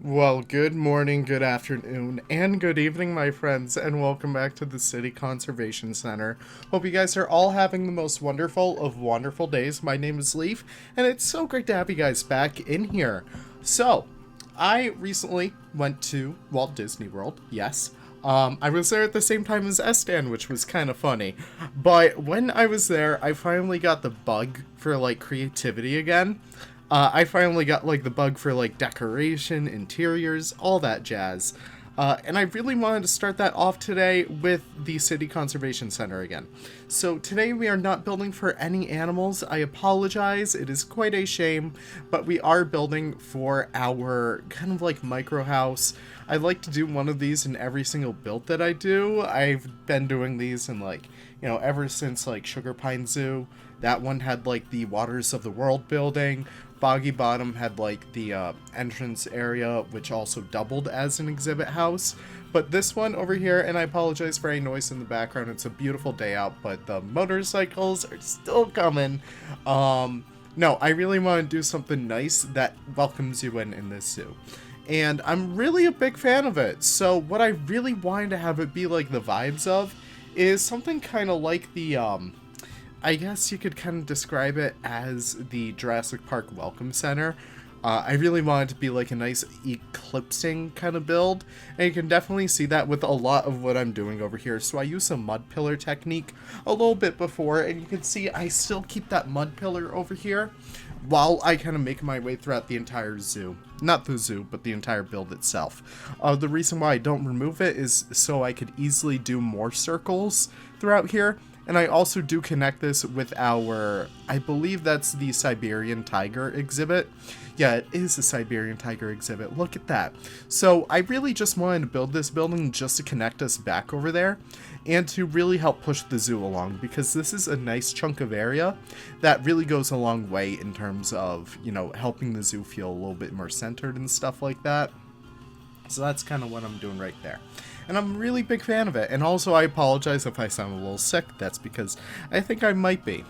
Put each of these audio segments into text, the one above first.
Well, good morning, good afternoon, and good evening, my friends, and welcome back to the City Conservation Center. Hope you guys are all having the most wonderful of wonderful days. My name is Leaf, and it's so great to have you guys back in here. So, I recently went to Walt Disney World, yes. I was there at the same time as Estan, which was kind of funny. But when I was there, I finally got the bug for, creativity again. I finally got, the bug for, decoration, interiors, all that jazz. And I really wanted to start that off today with the City Conservation Center again. So today we are not building for any animals. I apologize, it is quite a shame, but we are building for our kind of micro house. I like to do one of these in every single build that I do. I've been doing these in ever since Sugar Pine Zoo. That one had the Waters of the World building. Boggy Bottom had the entrance area, which also doubled as an exhibit house. But this one over here, and I apologize for any noise in the background, it's a beautiful day out, but the motorcycles are still coming. No, I really want to do something nice that welcomes you in this zoo. And I'm really a big fan of it. So what I really wanted to have it be the vibes of is something kind of like the, I guess you could kind of describe it as the Jurassic Park Welcome Center. I really wanted to be a nice eclipsing kind of build, and you can definitely see that with a lot of what I'm doing over here. So I use some mud pillar technique a little bit before, and you can see I still keep that mud pillar over here while I kind of make my way throughout the entire zoo. Not the zoo, but the entire build itself. The reason why I don't remove it is so I could easily do more circles throughout here. And I also do connect this with our, I believe that's the Siberian tiger exhibit. Yeah, it is a Siberian tiger exhibit. Look at that. So I really just wanted to build this building just to connect us back over there and to really help push the zoo along, because this is a nice chunk of area that really goes a long way in terms of, helping the zoo feel a little bit more centered and stuff like that. So that's kind of what I'm doing right there. And I'm a really big fan of it. And also, I apologize if I sound a little sick. That's because I think I might be.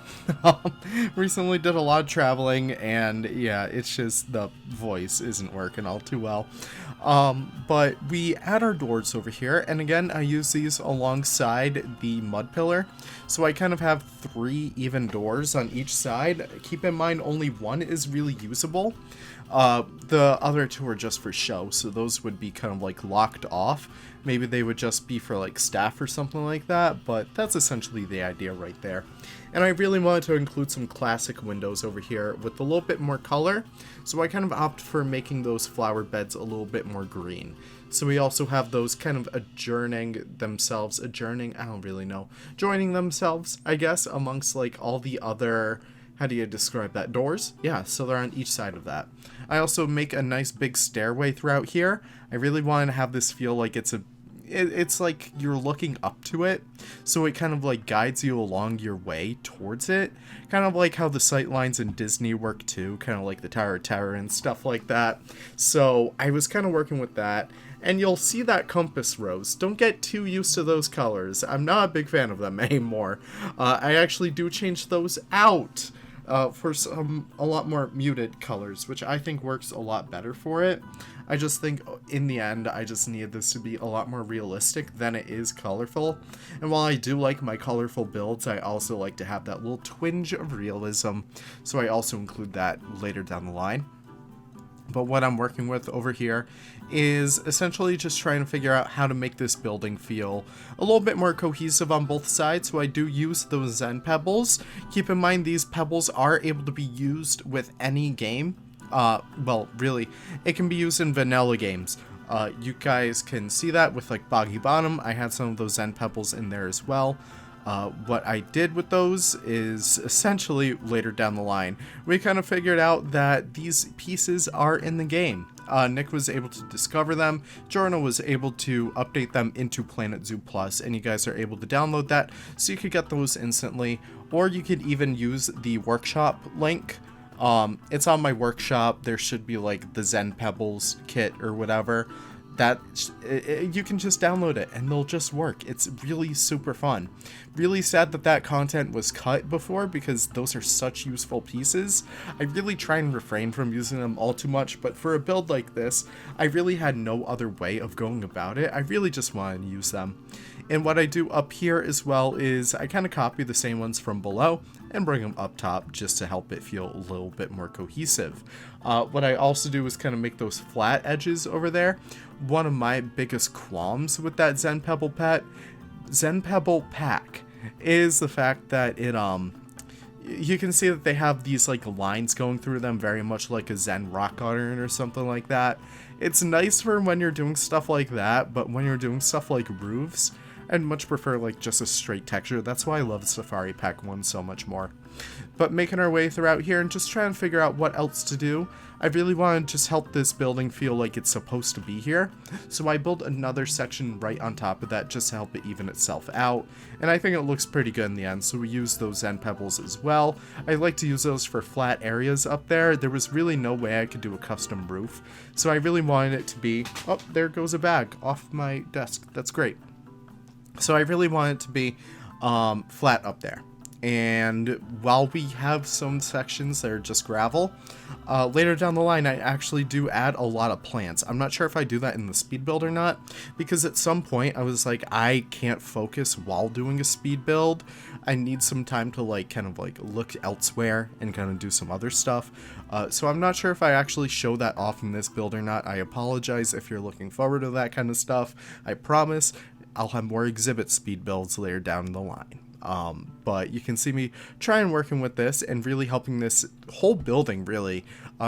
Recently did a lot of traveling, and yeah, it's just the voice isn't working all too well. But we add our doors over here, and again, I use these alongside the mud pillar. So I kind of have 3 even doors on each side. Keep in mind, only one is really usable. The other 2 are just for show, so those would be kind of locked off. Maybe they would just be for staff or something like that, but that's essentially the idea right there. And I really wanted to include some classic windows over here with a little bit more color, so I kind of opt for making those flower beds a little bit more green. So we also have those kind of joining themselves, I guess, amongst all the other, how do you describe that? Doors? Yeah, so they're on each side of that. I also make a nice big stairway throughout here. I really want to have this feel like it's like you're looking up to it, so it kind of guides you along your way towards it, kind of like how the sight lines in Disney work too, kind of like the Tower of Terror and stuff like that. So I was kind of working with that, and you'll see that compass rose. Don't get too used to those colors. I'm not a big fan of them anymore. I actually do change those out for a lot more muted colors, which I think works a lot better for it. I just think in the end, I just needed this to be a lot more realistic than it is colorful. And while I do like my colorful builds, I also like to have that little twinge of realism. So I also include that later down the line. But what I'm working with over here is essentially just trying to figure out how to make this building feel a little bit more cohesive on both sides. So I do use those Zen pebbles. Keep in mind, these pebbles are able to be used with any game. Well, really, it can be used in vanilla games. You guys can see that with Boggy Bottom. I had some of those Zen pebbles in there as well. What I did with those is essentially later down the line, we kind of figured out that these pieces are in the game. Nick was able to discover them. Jorno was able to update them into Planet Zoo Plus, and you guys are able to download that, so you could get those instantly, or you could even use the workshop link. It's on my workshop. There should be the Zen Pebbles kit or whatever that you can just download it and they'll just work. It's really super fun. Really sad that that content was cut before, because those are such useful pieces. I really try and refrain from using them all too much, but for a build like this, I really had no other way of going about it. I really just wanted to use them. And what I do up here as well is I kind of copy the same ones from below and bring them up top just to help it feel a little bit more cohesive. What I also do is kind of make those flat edges over there. One of my biggest qualms with that Zen Pebble pack is the fact that it you can see that they have these like lines going through them, very much like a Zen rock iron or something like that. It's nice for when you're doing stuff like that, but when you're doing stuff like roofs, I'd much prefer like just a straight texture. That's why I love Safari Pack 1 so much more. But making our way throughout here and just trying to figure out what else to do, I really want to just help this building feel like it's supposed to be here. So I built another section right on top of that just to help it even itself out. And I think it looks pretty good in the end, so we use those Zen pebbles as well. I like to use those for flat areas up there. There was really no way I could do a custom roof. So I really wanted it to be... Oh, there goes a bag off my desk. That's great. So I really want it to be flat up there. And while we have some sections that are just gravel, later down the line I actually do add a lot of plants. I'm not sure if I do that in the speed build or not, because at some point I was like, I can't focus while doing a speed build. I need some time to like kind of like look elsewhere and kind of do some other stuff. So I'm not sure if I actually show that off in this build or not. I apologize if you're looking forward to that kind of stuff. I promise I'll have more exhibit speed builds later down the line. But you can see me trying working with this and really helping this whole building really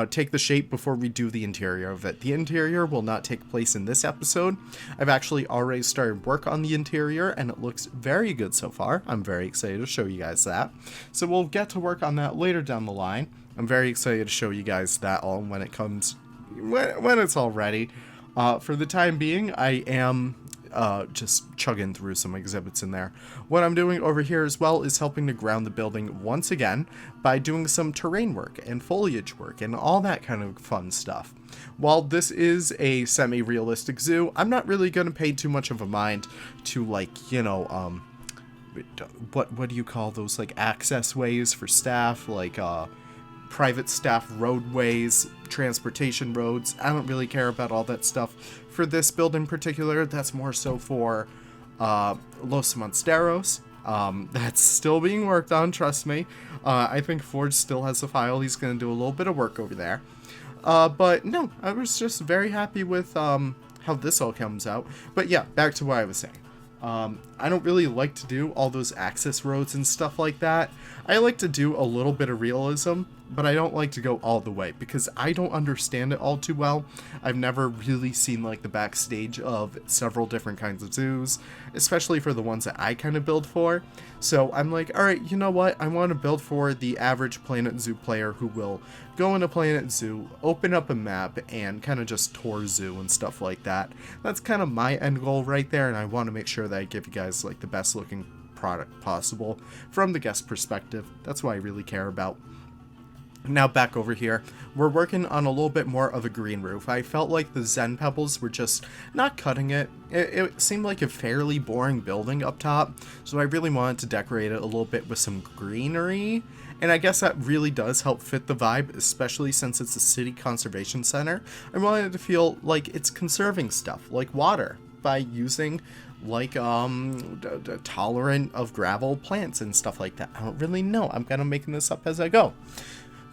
take the shape before we do the interior of it. The interior will not take place in this episode. I've actually already started work on the interior and it looks very good so far. I'm very excited to show you guys that. So we'll get to work on that later down the line. I'm very excited to show you guys that all when it comes, when it's all ready. For the time being, I am just chugging through some exhibits in there. What I'm doing over here as well is helping to ground the building once again by doing some terrain work and foliage work and all that kind of fun stuff. While this is a semi-realistic zoo, I'm not really going to pay too much of a mind to, like, you know, what do you call those, like, access ways for staff, like private staff roadways, transportation roads. I don't really care about all that stuff for this build in particular. That's more so for Los Monsteros. That's still being worked on, trust me. I think Forge still has the file. He's going to do a little bit of work over there. But no, I was just very happy with how this all comes out. But yeah, back to what I was saying. I don't really like to do all those access roads and stuff like that. I like to do a little bit of realism, but I don't like to go all the way because I don't understand it all too well. I've never really seen like the backstage of several different kinds of zoos, especially for the ones that I kind of build for. So I'm like, all right, you know what? I want to build for the average Planet Zoo player who will go into Planet Zoo, open up a map, and kind of just tour zoo and stuff like that. That's kind of my end goal right there, and I want to make sure that I give you guys like the best looking product possible from the guest perspective. That's what I really care about. Now back over here, we're working on a little bit more of a green roof. I felt like the Zen pebbles were just not cutting it. It seemed like a fairly boring building up top, so I really wanted to decorate it a little bit with some greenery. And I guess that really does help fit the vibe, especially since it's a city conservation center. I wanted to feel like it's conserving stuff, like water, by using like tolerant of gravel plants and stuff like that. I don't really know. I'm kind of making this up as I go.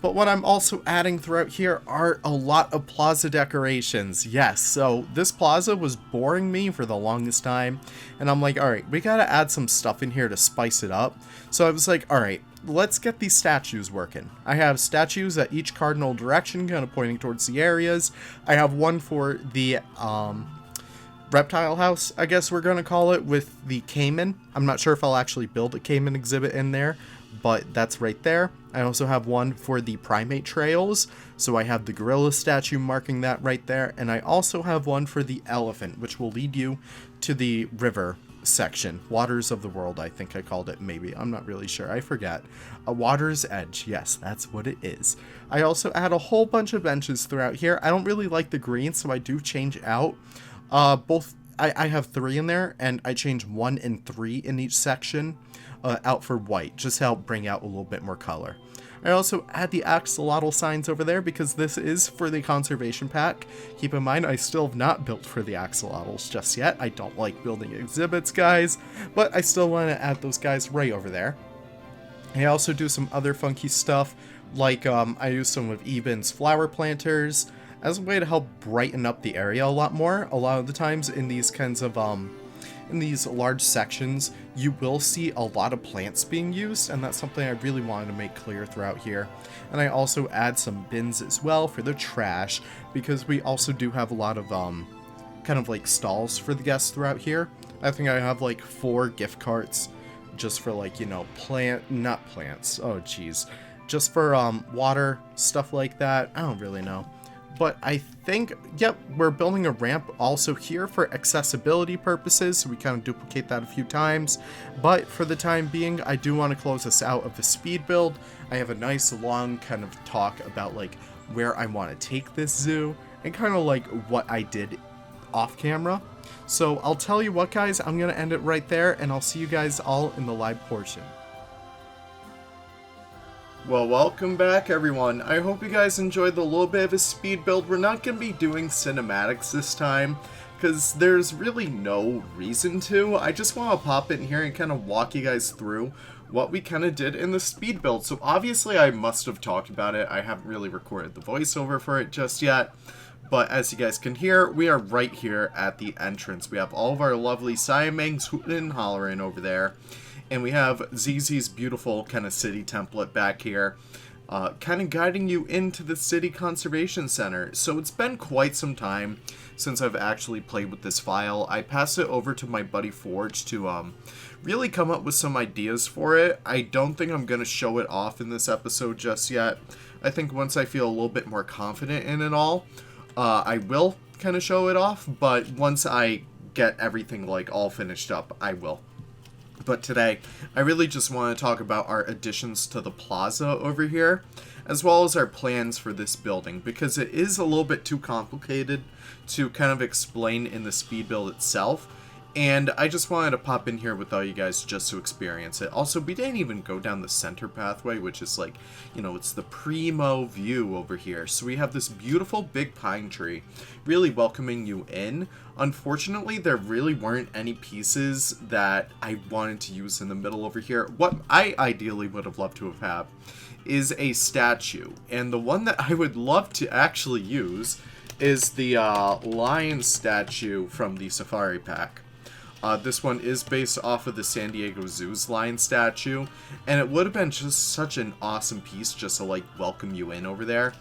But what I'm also adding throughout here are a lot of plaza decorations. Yes, so this plaza was boring me for the longest time. And I'm like, all right, we got to add some stuff in here to spice it up. So I was like, all right, let's get these statues working. I have statues at each cardinal direction, kind of pointing towards the areas. I have one for the reptile house, I guess we're going to call it, with the caiman. I'm not sure if I'll actually build a caiman exhibit in there, but that's right there. I also have one for the primate trails, so I have the gorilla statue marking that right there, and I also have one for the elephant, which will lead you to the river section. Waters of the World, I think I called it, maybe. I'm not really sure. I forget. A Water's Edge. Yes, that's what it is. I also add a whole bunch of benches throughout here. I don't really like the green, so I do change out Both, I have 3 in there, and I change 1 and 3 in each section out for white, just to help bring out a little bit more color. I also add the axolotl signs over there because this is for the conservation pack. Keep in mind, I still have not built for the axolotls just yet. I don't like building exhibits, guys, but I still want to add those guys right over there. I also do some other funky stuff, like I use some of Eben's flower planters as a way to help brighten up the area a lot more. A lot of the times in these kinds of in these large sections, you will see a lot of plants being used, and that's something I really wanted to make clear throughout here. And I also add some bins as well for the trash, because we also do have a lot of kind of like stalls for the guests throughout here. I think I have like 4 gift carts just for, like, you know, not plants, oh geez, just for water, stuff like that. I don't really know. But I think, yep, we're building a ramp also here for accessibility purposes, so we kind of duplicate that a few times. But for the time being, I do want to close this out of the speed build. I have a nice long kind of talk about like where I want to take this zoo and kind of like what I did off camera. So I'll tell you what, guys, I'm going to end it right there, and I'll see you guys all in the live portion. Well, welcome back, everyone. I hope you guys enjoyed the little bit of a speed build. We're not going to be doing cinematics this time, because there's really no reason to. I just want to pop in here and kind of walk you guys through what we kind of did in the speed build. So obviously I must have talked about it. I haven't really recorded the voiceover for it just yet. But as you guys can hear, we are right here at the entrance. We have all of our lovely Siamangs hooting and hollering over there. And we have ZZ's beautiful kind of city template back here, kind of guiding you into the City Conservation Center. So it's been quite some time since I've actually played with this file. I passed it over to my buddy Forge to really come up with some ideas for it. I don't think I'm going to show it off in this episode just yet. I think once I feel a little bit more confident in it all, I will kind of show it off. But once I get everything like all finished up, I will. But today, I really just want to talk about our additions to the plaza over here, as well as our plans for this building, because it is a little bit too complicated to kind of explain in the speed build itself. And I just wanted to pop in here with all you guys just to experience it. Also, we didn't even go down the center pathway, which is like, you know, it's the primo view over here. So we have this beautiful big pine tree really welcoming you in. Unfortunately, there really weren't any pieces that I wanted to use in the middle over here. What I ideally would have loved to have had is a statue. And the one that I would love to actually use is the lion statue from the Safari Pack. This one is based off of the San Diego Zoo's lion statue, and it would have been just such an awesome piece just to like welcome you in over there.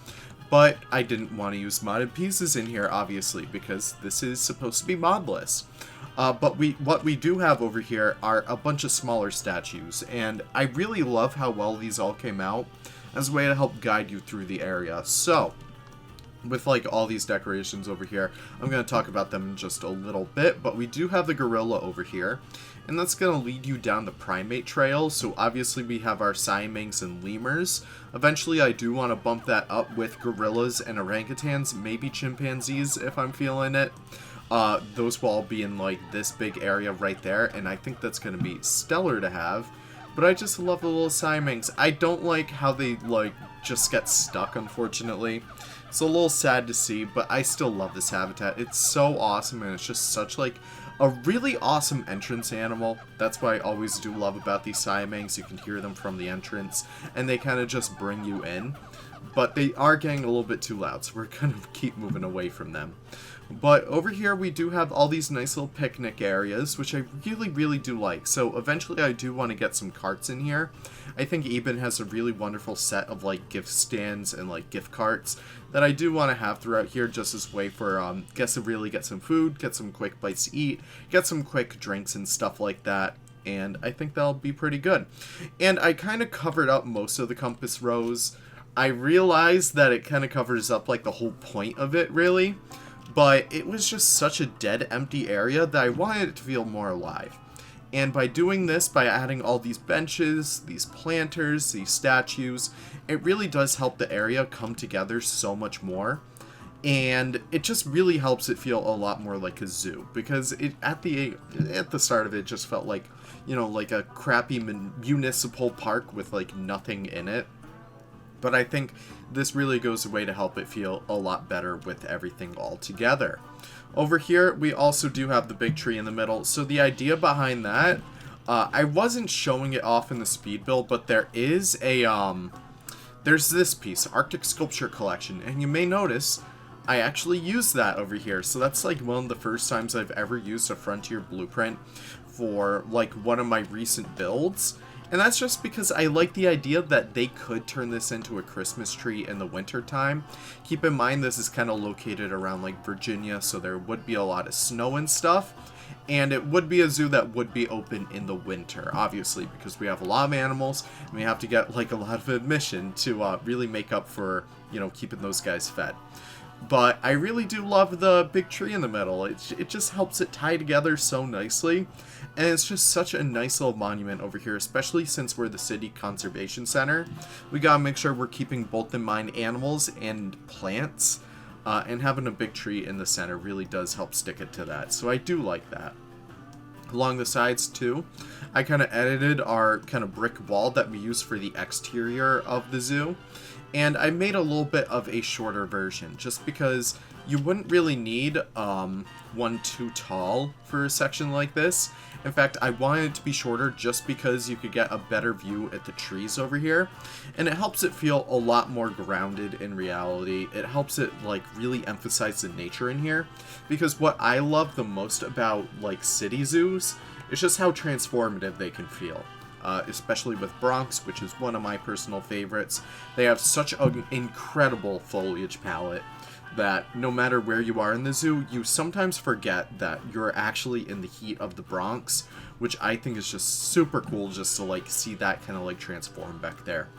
But I didn't want to use modded pieces in here, obviously, because this is supposed to be modless. But what we do have over here are a bunch of smaller statues, and I really love how well these all came out as a way to help guide you through the area. So, with like all these decorations over here, I'm going to talk about them in just a little bit, but we do have the gorilla over here, and that's going to lead you down the Primate Trail. So obviously we have our Siamangs and lemurs. Eventually I do want to bump that up with gorillas and orangutans, maybe chimpanzees if I'm feeling it. Those will all be in like this big area right there, and I think that's going to be stellar to have. But I just love the little Siamangs. I don't like how they like just get stuck, unfortunately. It's a little sad to see, but I still love this habitat. It's so awesome, and it's just such like a really awesome entrance animal. That's what I always do love about these Siamangs. You can hear them from the entrance, and they kind of just bring you in. But they are getting a little bit too loud, so we're going to keep moving away from them. But over here we do have all these nice little picnic areas, which I really, really do like. So eventually I do want to get some carts in here. I think Eben has a really wonderful set of like gift stands and like gift carts that I do want to have throughout here, just as a way for guests to really get some food, get some quick bites to eat, get some quick drinks and stuff like that. And I think that'll be pretty good. And I kind of covered up most of the compass rose. I realized that it kind of covers up like the whole point of it, really. But it was just such a dead, empty area that I wanted it to feel more alive. And by doing this, by adding all these benches, these planters, these statues, it really does help the area come together so much more. and it just really helps it feel a lot more like a zoo, because it at the start of it just felt like, you know, like a crappy municipal park with like nothing in it. But I think this really goes away to help it feel a lot better with everything all together. Over here, we also do have the big tree in the middle. So the idea behind that, I wasn't showing it off in the speed build, but there is a, there's this piece, Arctic Sculpture Collection. And you may notice I actually used that over here. So that's like one of the first times I've ever used a Frontier blueprint for like one of my recent builds. And that's just because I like the idea that they could turn this into a Christmas tree in the winter time. Keep in mind this is kind of located around like Virginia, so there would be a lot of snow and stuff. And it would be a zoo that would be open in the winter, obviously, because we have a lot of animals and we have to get like a lot of admission to really make up for, you know, keeping those guys fed. But I really do love the big tree in the middle. It just helps it tie together so nicely. And it's just such a nice little monument over here, especially since we're the City Conservation Center. We gotta make sure we're keeping both in mind animals and plants. And having a big tree in the center really does help stick it to that. So I do like that. Along the sides too, I kind of edited our kind of brick wall that we use for the exterior of the zoo. And I made a little bit of a shorter version, just because you wouldn't really need one too tall for a section like this. In fact, I wanted it to be shorter just because you could get a better view at the trees over here. And it helps it feel a lot more grounded in reality. It helps it like really emphasize the nature in here. Because what I love the most about like city zoos is just how transformative they can feel. Especially with Bronx, which is one of my personal favorites. They have such an incredible foliage palette that no matter where you are in the zoo, you sometimes forget that you're actually in the heat of the Bronx, which I think is just super cool just to like see that kind of like transform back there.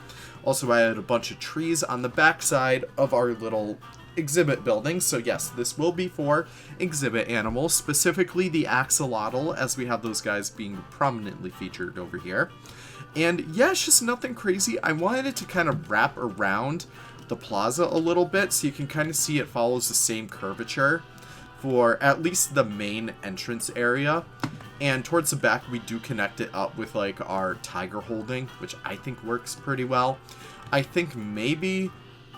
Also, I added a bunch of trees on the backside of our little exhibit building. So yes, this will be for exhibit animals, specifically the axolotl, as we have those guys being prominently featured over here. And yeah, it's just nothing crazy. I wanted it to kind of wrap around the plaza a little bit, so you can kind of see it follows the same curvature for at least the main entrance area. And towards the back, we do connect it up with like our tiger holding, which I think works pretty well. I think maybe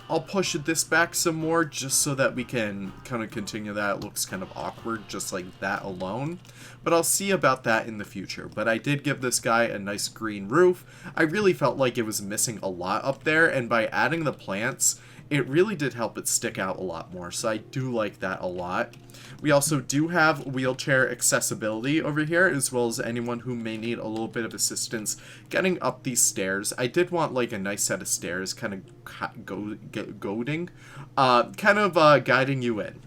I'll push this back some more just so that we can kind of continue that. It looks kind of awkward just like that alone. But I'll see about that in the future. But I did give this guy a nice green roof. I really felt like it was missing a lot up there. And by adding the plants, it really did help it stick out a lot more. So I do like that a lot. We also do have wheelchair accessibility over here, as well as anyone who may need a little bit of assistance getting up these stairs. I did want like a nice set of stairs kind of guiding you in,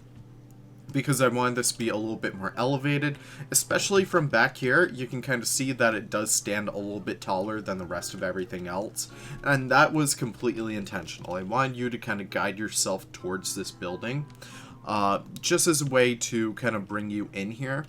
because I wanted this to be a little bit more elevated, especially from back here. You can kind of see that it does stand a little bit taller than the rest of everything else, and that was completely intentional. I wanted you to kind of guide yourself towards this building, just as a way to kind of bring you in here.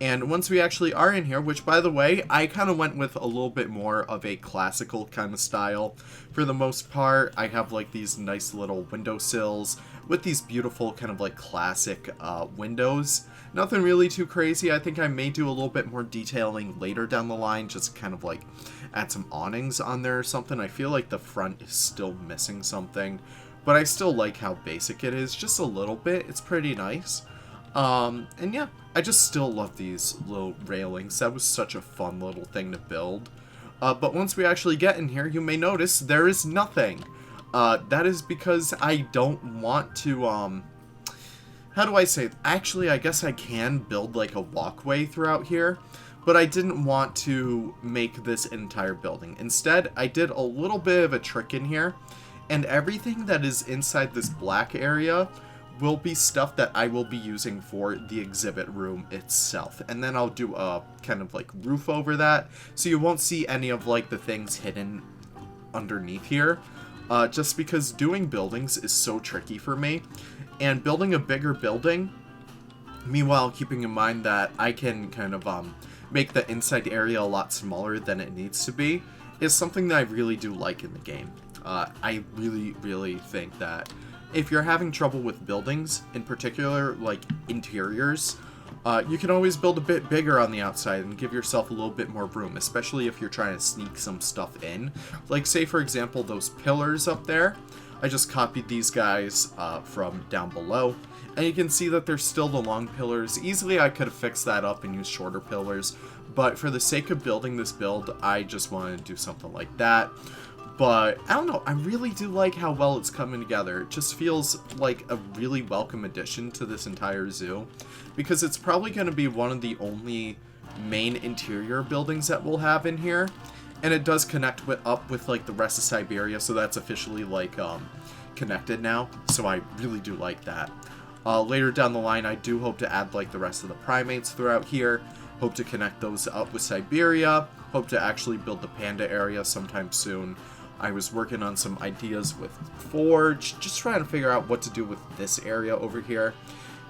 And once we actually are in here, which by the way, I kind of went with a little bit more of a classical kind of style. For the most part, I have like these nice little windowsills with these beautiful kind of like classic windows. Nothing really too crazy. I think I may do a little bit more detailing later down the line, just kind of like add some awnings on there or something. I feel like the front is still missing something, but I still like how basic it is, just a little bit. It's pretty nice. And yeah, I just still love these little railings. That was such a fun little thing to build. But once we actually get in here, you may notice there is nothing. That is because I don't want to, how do I say it? Actually, I guess I can build like a walkway throughout here, but I didn't want to make this entire building. Instead, I did a little bit of a trick in here, and everything that is inside this black area will be stuff that I will be using for the exhibit room itself. And then I'll do a kind of like roof over that, so you won't see any of like the things hidden underneath here. Just because doing buildings is so tricky for me, and building a bigger building, meanwhile keeping in mind that I can kind of make the inside area a lot smaller than it needs to be, is something that I really do like in the game. I really think that if you're having trouble with buildings, in particular, like interiors, you can always build a bit bigger on the outside and give yourself a little bit more room, especially if you're trying to sneak some stuff in. Like, say, for example, those pillars up there. I just copied these guys from down below, and you can see that they're still the long pillars. Easily, I could have fixed that up and used shorter pillars, but for the sake of building this build, I just wanted to do something like that. But, I don't know, I really do like how well it's coming together. It just feels like a really welcome addition to this entire zoo, because it's probably going to be one of the only main interior buildings that we'll have in here. And it does connect up with, like, the rest of Siberia, so that's officially, like, connected now. So I really do like that. Later down the line, I do hope to add, like, the rest of the primates throughout here. Hope to connect those up with Siberia. Hope to actually build the panda area sometime soon. I was working on some ideas with Forge, just trying to figure out what to do with this area over here.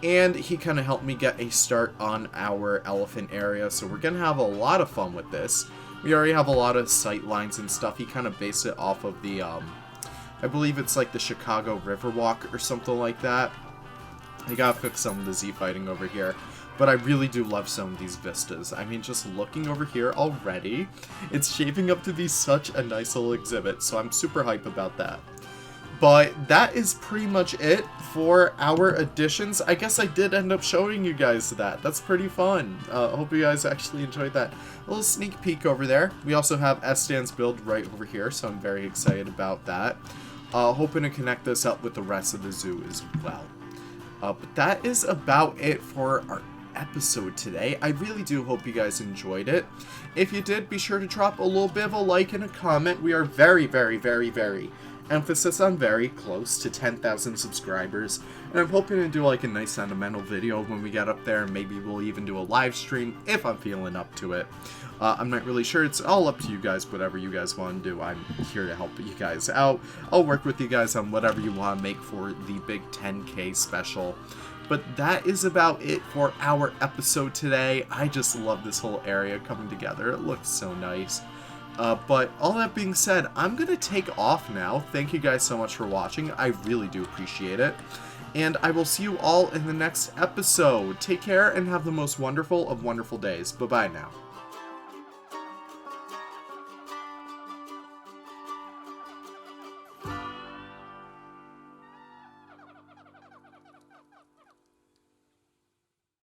And he kind of helped me get a start on our elephant area, so we're going to have a lot of fun with this. We already have a lot of sight lines and stuff. He kind of based it off of the, I believe it's like the Chicago Riverwalk or something like that. I gotta fix some of the Z fighting over here. But I really do love some of these vistas. I mean, just looking over here already, it's shaping up to be such a nice little exhibit, so I'm super hype about that. But that is pretty much it for our additions. I guess I did end up showing you guys that. That's pretty fun. Hope you guys actually enjoyed that. A little sneak peek over there. We also have S-Stan's build right over here, so I'm very excited about that. Hoping to connect this up with the rest of the zoo as well. But that is about it for our episode today. I really do hope you guys enjoyed it. If you did, be sure to drop a little bit of a like and a comment. We are very, very, very, very, emphasis on very, close to 10,000 subscribers, and I'm hoping to do like a nice sentimental video when we get up there. Maybe we'll even do a live stream if I'm feeling up to it. I'm not really sure. It's all up to you guys, whatever you guys want to do. I'm here to help you guys out. I'll work with you guys on whatever you want to make for the big 10K special. But that is about it for our episode today. I just love this whole area coming together. It looks so nice. But all that being said, I'm going to take off now. Thank you guys so much for watching. I really do appreciate it. And I will see you all in the next episode. Take care and have the most wonderful of wonderful days. Bye-bye now.